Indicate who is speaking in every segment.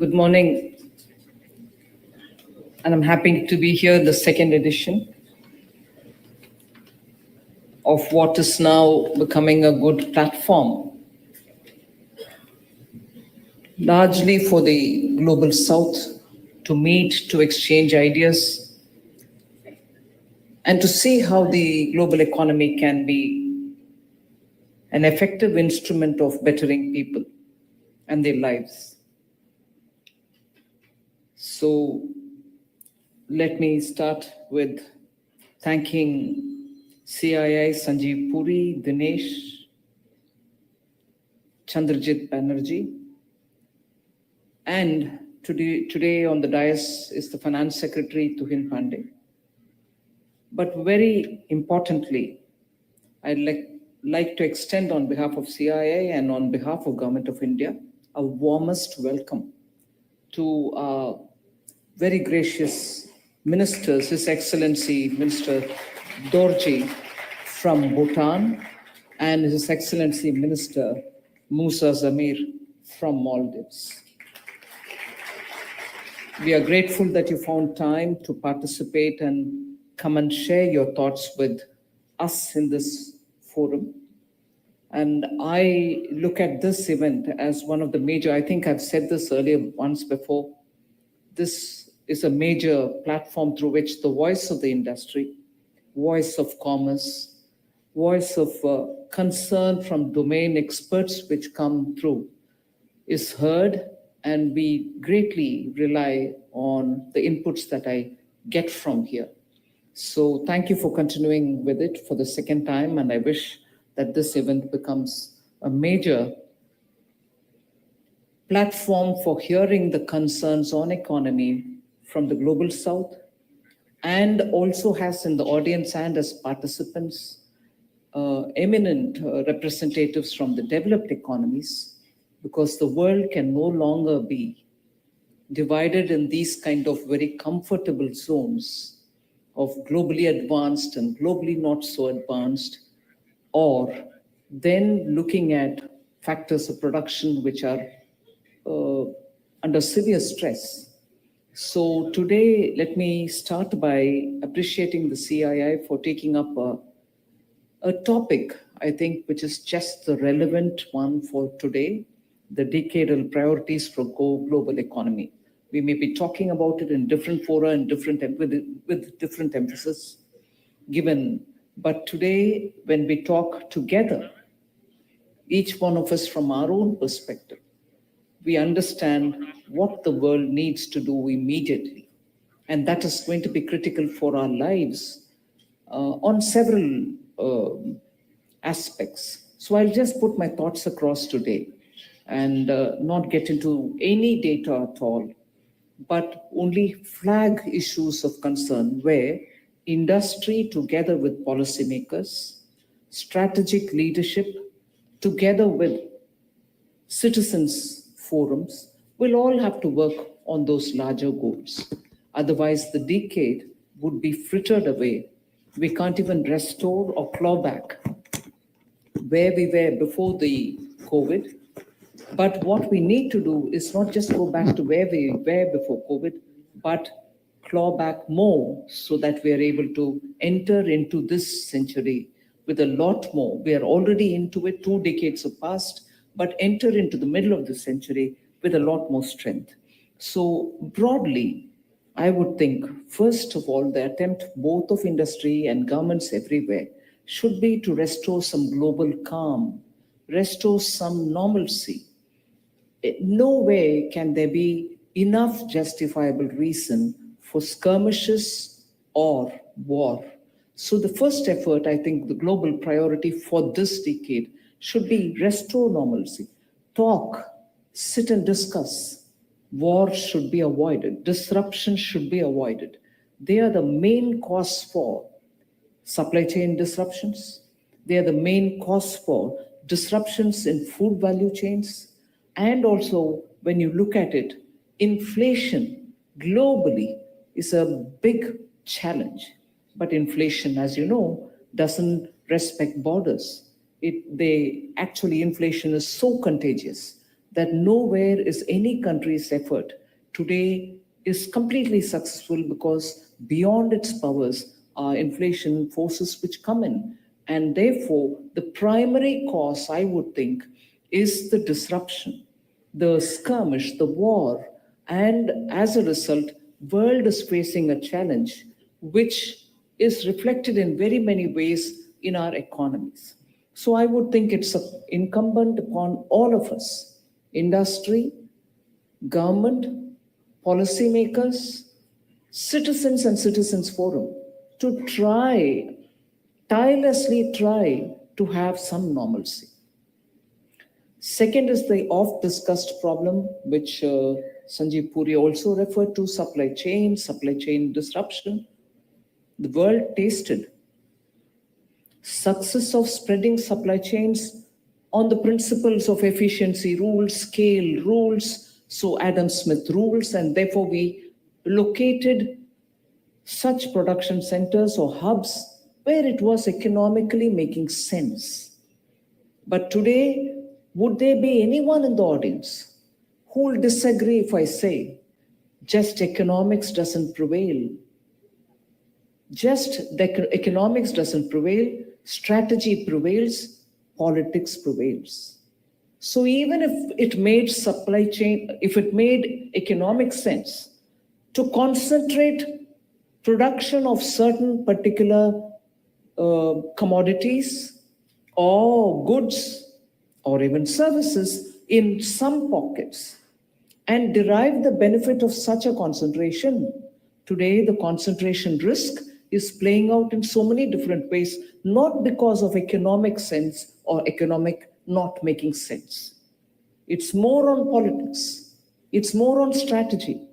Speaker 1: Good morning, and I'm happy to be here in the second edition of what is now becoming a good platform, largely for the Global South to meet, to exchange ideas, and to see how the global economy can be an effective instrument of bettering people and their lives. So let me start with thanking CII, Sanjeev Puri, Dinesh, Chandrajit Banerjee. And today on the dais is the Finance Secretary, Tuhin Pandey. But very importantly, I'd like to extend on behalf of CII and on behalf of Government of India, a warmest welcome to our very gracious ministers, His Excellency Minister Dorji from Bhutan and His Excellency Minister Musa Zamir from Maldives. We are grateful that you found time to participate and come and share your thoughts with us in this forum. And I look at this event as one of the major, I think I've said this earlier once before, this is a major platform through which the voice of the industry, voice of commerce, voice of concern from domain experts which come through is heard, and we greatly rely on the inputs that I get from here. So thank you for continuing with it for the second time, and I wish that this event becomes a major platform for hearing the concerns on economy from the Global South, and also has in the audience and as participants eminent representatives from the developed economies, because the world can no longer be divided in these kind of very comfortable zones of globally advanced and globally not so advanced, or then looking at factors of production which are under severe stress. So today, let me start by appreciating the CII for taking up a topic, I think, which is just the relevant one for today, the decadal priorities for global economy. We may be talking about it in different fora and with different emphasis given. But today, when we talk together, each one of us from our own perspective, we understand what the world needs to do immediately. And that is going to be critical for our lives on several aspects. So I'll just put my thoughts across today and not get into any data at all, but only flag issues of concern where industry together with policymakers, strategic leadership, together with citizens' forums, will all have to work on those larger goals. Otherwise, the decade would be frittered away. We can't even restore or claw back where we were before the COVID. But what we need to do is not just go back to where we were before COVID, but claw back more so that we are able to enter into this century with a lot more. We are already into it, 2 decades have passed, but enter into the middle of the century with a lot more strength. So broadly, I would think, first of all, the attempt both of industry and governments everywhere should be to restore some global calm, restore some normalcy. No way can there be enough justifiable reason for skirmishes or war. So the first effort, I think the global priority for this decade should be restore normalcy, talk, sit and discuss. War should be avoided, disruption should be avoided. They are the main cause for supply chain disruptions. They are the main cause for disruptions in food value chains. And also, when you look at it, inflation globally is a big challenge. But inflation, as you know, doesn't respect borders. Inflation is so contagious that nowhere is any country's effort today is completely successful, because beyond its powers are inflation forces which come in. And therefore, the primary cause, I would think, is the disruption, the skirmish, the war. And as a result, world is facing a challenge which is reflected in very many ways in our economies. So I would think it's incumbent upon all of us, industry, government, policymakers, citizens and citizens forum, to tirelessly try to have some normalcy. Second is the oft discussed problem, which Sanjeev Puri also referred to, supply chain disruption. The world tasted success of spreading supply chains on the principles of efficiency rules, scale rules, so Adam Smith rules, and therefore we located such production centers or hubs where it was economically making sense. But today, would there be anyone in the audience who will disagree if I say just economics doesn't prevail? Just the economics doesn't prevail, strategy prevails, politics prevails. So even if it made supply chain, if it made economic sense to concentrate production of certain particular commodities or goods or even services in some pockets and derive the benefit of such a concentration, today the concentration risk is playing out in so many different ways, not because of economic sense or economic not making sense. It's more on politics. It's more on strategy.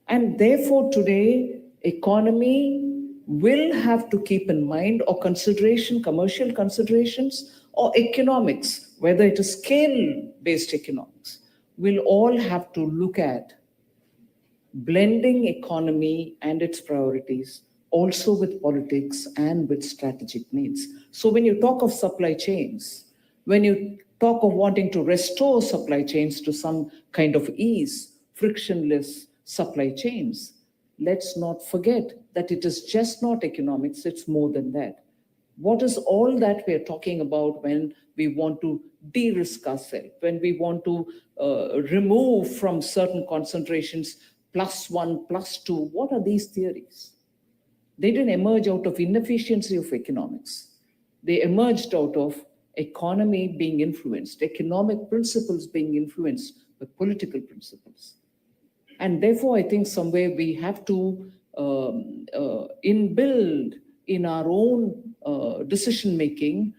Speaker 1: And therefore today, economy will have to keep in mind, or consideration, commercial considerations, or economics, whether it is scale-based economics, will all have to look at blending economy and its priorities, also with politics and with strategic needs. So when you talk of supply chains, when you talk of wanting to restore supply chains to some kind of ease, frictionless supply chains, let's not forget that it is just not economics, it's more than that. What is all that we're talking about when we want to de-risk ourselves, when we want to remove from certain concentrations +1, +2? What are these theories? They didn't emerge out of inefficiency of economics. They emerged out of economy being influenced, economic principles being influenced by political principles. And therefore, I think somewhere we have to inbuild in our own decision-making,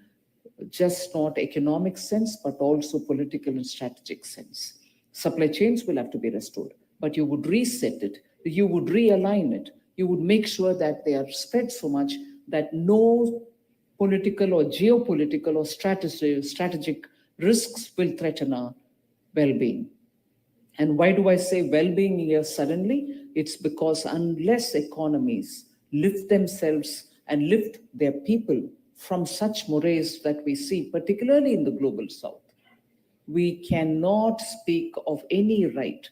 Speaker 1: just not economic sense, but also political and strategic sense. Supply chains will have to be restored, but you would reset it, you would realign it, you would make sure that they are spread so much that no political or geopolitical or strategic risks will threaten our well-being. And why do I say well-being here suddenly? It's because unless economies lift themselves and lift their people from such mores that we see, particularly in the global south, we cannot speak of any right,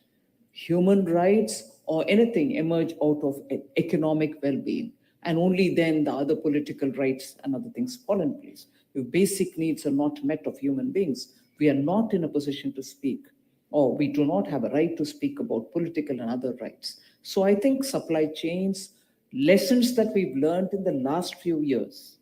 Speaker 1: human rights or anything emerge out of economic well-being. And only then the other political rights and other things fall in place. If basic needs are not met of human beings, we are not in a position to speak, or we do not have a right to speak about political and other rights. So I think supply chains, lessons that we've learned in the last few years,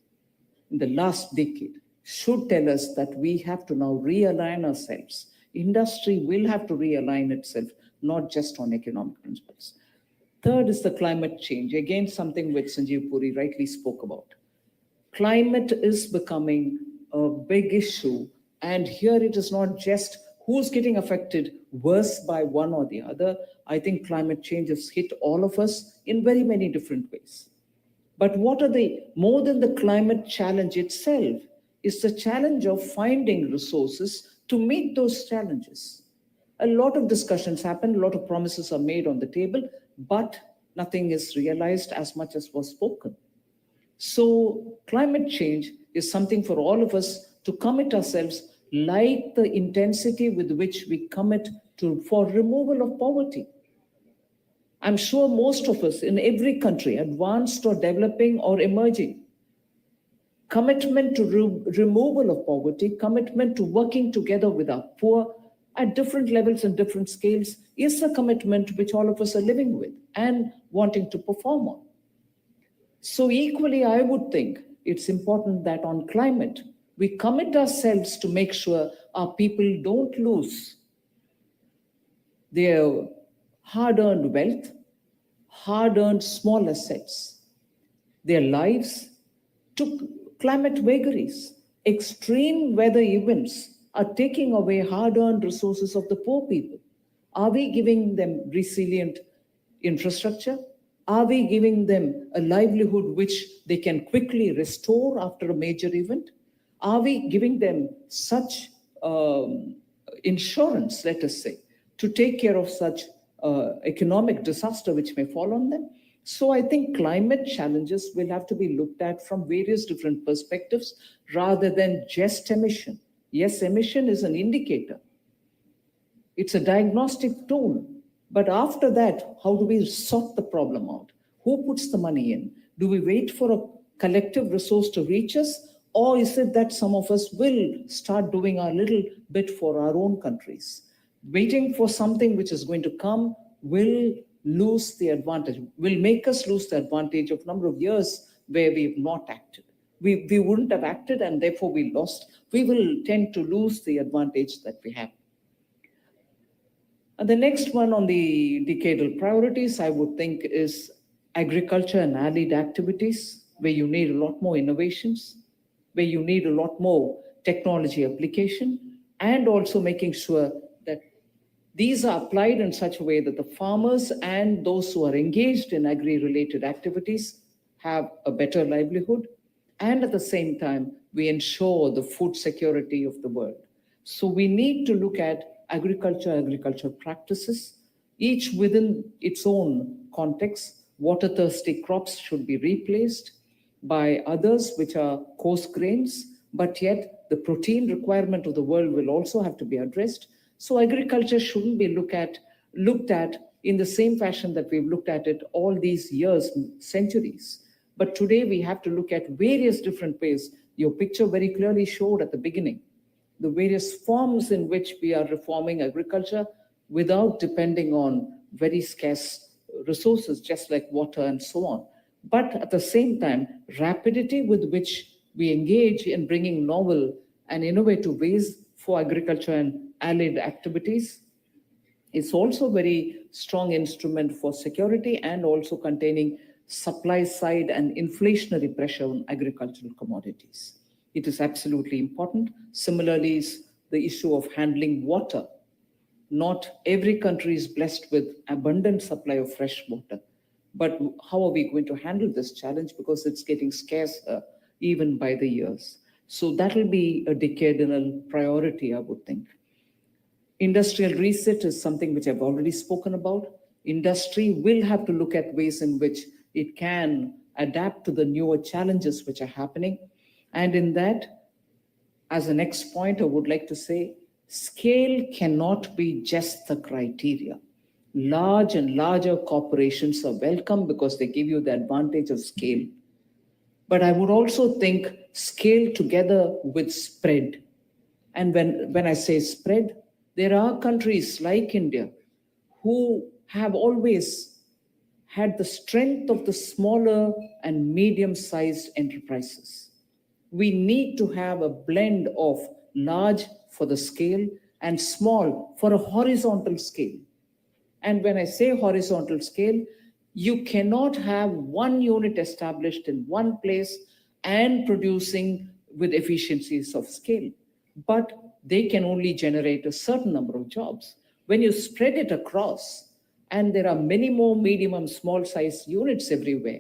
Speaker 1: in the last decade, should tell us that we have to now realign ourselves. Industry will have to realign itself, not just on economic principles. Third is the climate change, again, something which Sanjeev Puri rightly spoke about. Climate is becoming a big issue, and here it is not just who's getting affected worse by one or the other. I think climate change has hit all of us in very many different ways. But what are more than the climate challenge itself, is the challenge of finding resources to meet those challenges. A lot of discussions happen, a lot of promises are made on the table, but nothing is realized as much as was spoken. So climate change is something for all of us to commit ourselves like the intensity with which we commit for removal of poverty. I'm sure most of us in every country, advanced or developing or emerging, commitment to removal of poverty, commitment to working together with our poor at different levels and different scales is a commitment which all of us are living with and wanting to perform on. So equally, I would think it's important that on climate, we commit ourselves to make sure our people don't lose their hard-earned wealth, hard-earned small assets, their lives to climate vagaries. Extreme weather events are taking away hard-earned resources of the poor people. Are we giving them resilient infrastructure? Are we giving them a livelihood which they can quickly restore after a major event? Are we giving them such insurance, let us say, to take care of such economic disaster which may fall on them? So I think climate challenges will have to be looked at from various different perspectives rather than just emission. Yes, emission is an indicator. It's a diagnostic tool. But after that, how do we sort the problem out? Who puts the money in? Do we wait for a collective resource to reach us? Or is it that some of us will start doing our little bit for our own countries? Waiting for something which is going to come will lose the advantage, will make us lose the advantage of number of years where we've not acted. We wouldn't have acted and therefore we lost. We will tend to lose the advantage that we have. And the next one on the decadal priorities, I would think, is agriculture and allied activities, where you need a lot more innovations, where you need a lot more technology application, and also making sure that these are applied in such a way that the farmers and those who are engaged in agri-related activities have a better livelihood. And at the same time, we ensure the food security of the world. So we need to look at agriculture practices, each within its own context. Water-thirsty crops should be replaced by others which are coarse grains, but yet the protein requirement of the world will also have to be addressed. So agriculture shouldn't be looked at in the same fashion that we've looked at it all these years, centuries. But today we have to look at various different ways. Your picture very clearly showed at the beginning the various forms in which we are reforming agriculture without depending on very scarce resources, just like water and so on. But at the same time, rapidity with which we engage in bringing novel and innovative ways for agriculture and allied activities is also a very strong instrument for security and also containing supply side and inflationary pressure on agricultural commodities. It is absolutely important. Similarly, is the issue of handling water. Not every country is blessed with abundant supply of fresh water. But how are we going to handle this challenge? Because it's getting scarcer even by the years. So that will be a decadal priority, I would think. Industrial reset is something which I've already spoken about. Industry will have to look at ways in which it can adapt to the newer challenges which are happening. And in that, as a next point, I would like to say, scale cannot be just the criteria. Large and larger corporations are welcome because they give you the advantage of scale. But I would also think scale together with spread. And when I say spread, there are countries like India who have always had the strength of the smaller and medium-sized enterprises. We need to have a blend of large for the scale and small for a horizontal scale. And when I say horizontal scale, you cannot have one unit established in one place and producing with efficiencies of scale, but they can only generate a certain number of jobs. When you spread it across, and there are many more medium and small size units everywhere,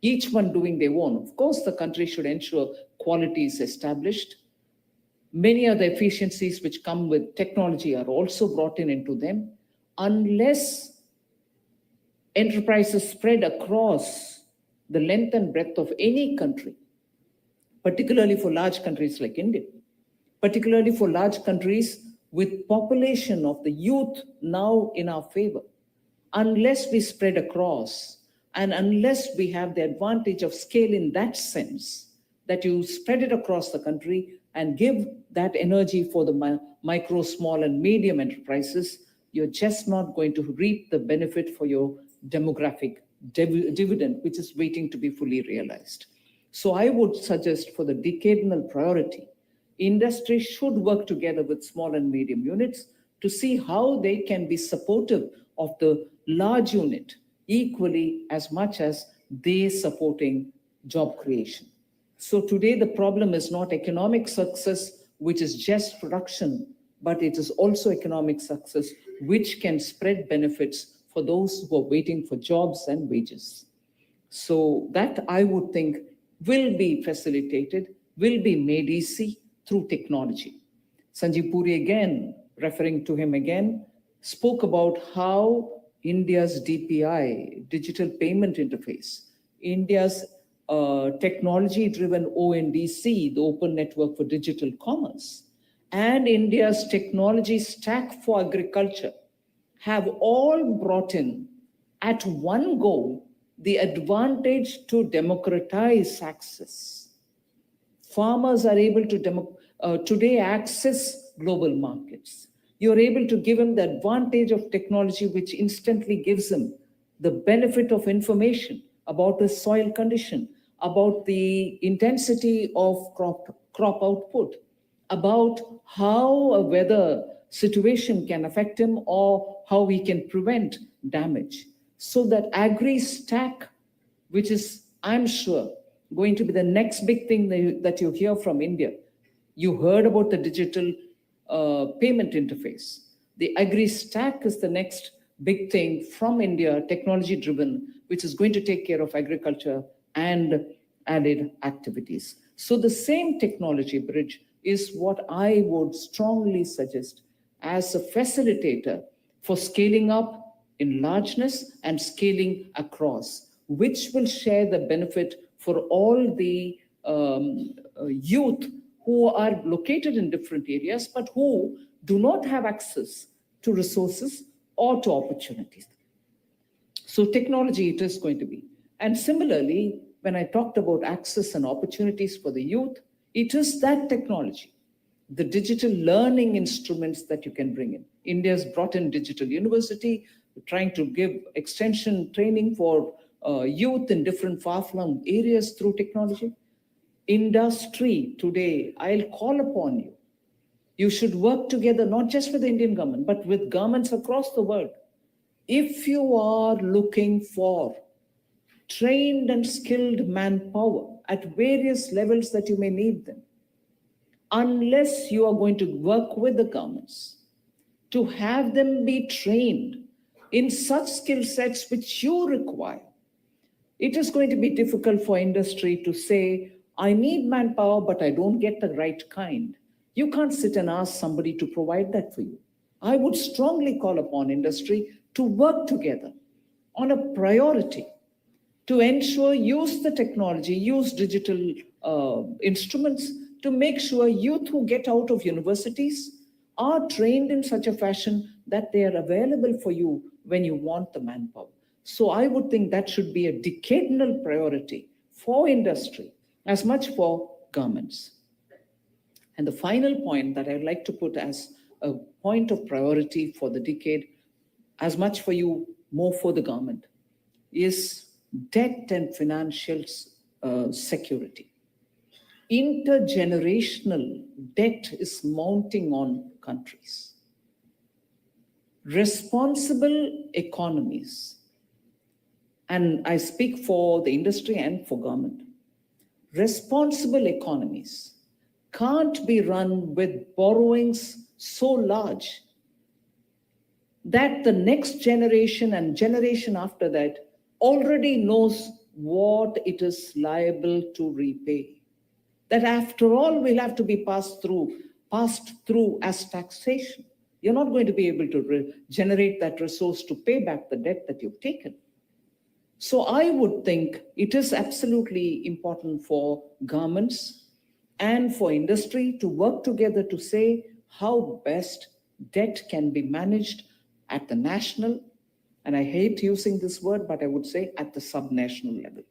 Speaker 1: each one doing their own. Of course, the country should ensure quality is established. Many other efficiencies which come with technology are also brought in into them. Unless enterprises spread across the length and breadth of any country, particularly for large countries like India, particularly for large countries with population of the youth now in our favor. Unless we spread across and unless we have the advantage of scale in that sense, that you spread it across the country and give that energy for the micro, small, and medium enterprises, you're just not going to reap the benefit for your demographic dividend, which is waiting to be fully realized. So I would suggest for the decadal priority, industry should work together with small and medium units to see how they can be supportive of the large unit equally as much as they supporting job creation. So today the problem is not economic success, which is just production, but it is also economic success, which can spread benefits for those who are waiting for jobs and wages. So that I would think will be facilitated, will be made easy through technology. Sanjeev Puri again, referring to him again, spoke about how India's DPI, digital payment interface, India's technology-driven ONDC, the Open Network for Digital Commerce, and India's technology stack for agriculture have all brought in at one go the advantage to democratize access. Farmers are able to today access global markets. You're able to give them the advantage of technology, which instantly gives them the benefit of information about the soil condition, about the intensity of crop output, about how a weather situation can affect him or how we can prevent damage. So that agri-stack, which is, I'm sure, going to be the next big thing that you hear from India. You heard about the digital payment interface. The agri-stack is the next big thing from India, technology-driven, which is going to take care of agriculture and added activities. So the same technology bridge is what I would strongly suggest as a facilitator for scaling up in largeness and scaling across, which will share the benefit for all the youth who are located in different areas, but who do not have access to resources or to opportunities. So technology it is going to be. And similarly, when I talked about access and opportunities for the youth, it is that technology, the digital learning instruments that you can bring in. India's brought in digital university, trying to give extension training for youth in different far-flung areas through technology. Industry today, I'll call upon you. You should work together, not just with the Indian government, but with governments across the world. If you are looking for trained and skilled manpower at various levels that you may need them, unless you are going to work with the governments to have them be trained in such skill sets which you require, it is going to be difficult for industry to say, I need manpower, but I don't get the right kind. You can't sit and ask somebody to provide that for you. I would strongly call upon industry to work together on a priority to ensure use the technology, use digital instruments to make sure youth who get out of universities are trained in such a fashion that they are available for you when you want the manpower. So I would think that should be a decadal priority for industry as much for governments. And the final point that I'd like to put as a point of priority for the decade, as much for you, more for the government, is debt and financial security. Intergenerational debt is mounting on countries. Responsible economies, and I speak for the industry and for government, responsible economies can't be run with borrowings so large that the next generation and generation after that already knows what it is liable to repay. That after all will have to be passed through as taxation. You're not going to be able to generate that resource to pay back the debt that you've taken. So I would think it is absolutely important for governments and for industry to work together to say how best debt can be managed at the national, and I hate using this word, but I would say at the subnational level.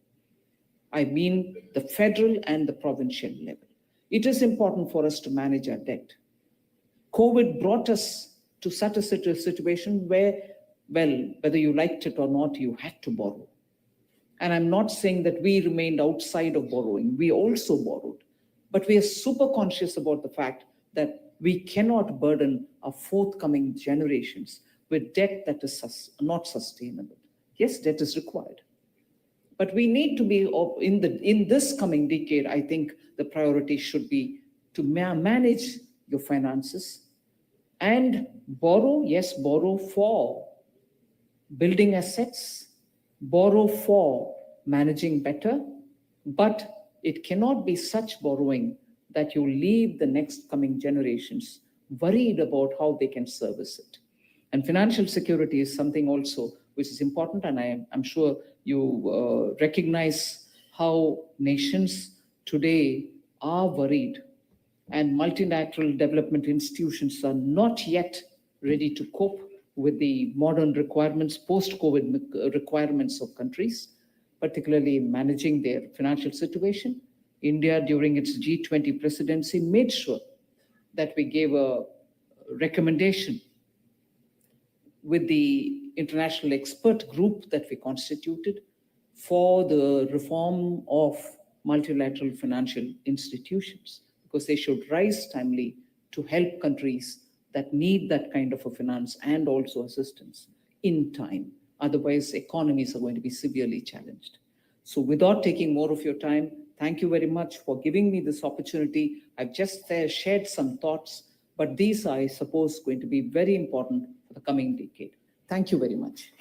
Speaker 1: I mean the federal and the provincial level. It is important for us to manage our debt. COVID brought us to such a situation where, well, whether you liked it or not, you had to borrow. And I'm not saying that we remained outside of borrowing. We also borrowed. But we are super conscious about the fact that we cannot burden our forthcoming generations with debt that is not sustainable. Yes, debt is required. But we need to be, in this coming decade, I think the priority should be to manage your finances and borrow, yes, borrow for building assets, borrow for managing better, but it cannot be such borrowing that you leave the next coming generations worried about how they can service it. And financial security is something also which is important, and I'm sure you recognize how nations today are worried, and multilateral development institutions are not yet ready to cope with the modern requirements, post-COVID requirements of countries, particularly managing their financial situation. India, during its G20 presidency, made sure that we gave a recommendation with the international expert group that we constituted for the reform of multilateral financial institutions, because they should rise timely to help countries that need that kind of a finance and also assistance in time. Otherwise, economies are going to be severely challenged. So without taking more of your time, thank you very much for giving me this opportunity. I've just shared some thoughts, but these are, I suppose, going to be very important for the coming decade. Thank you very much.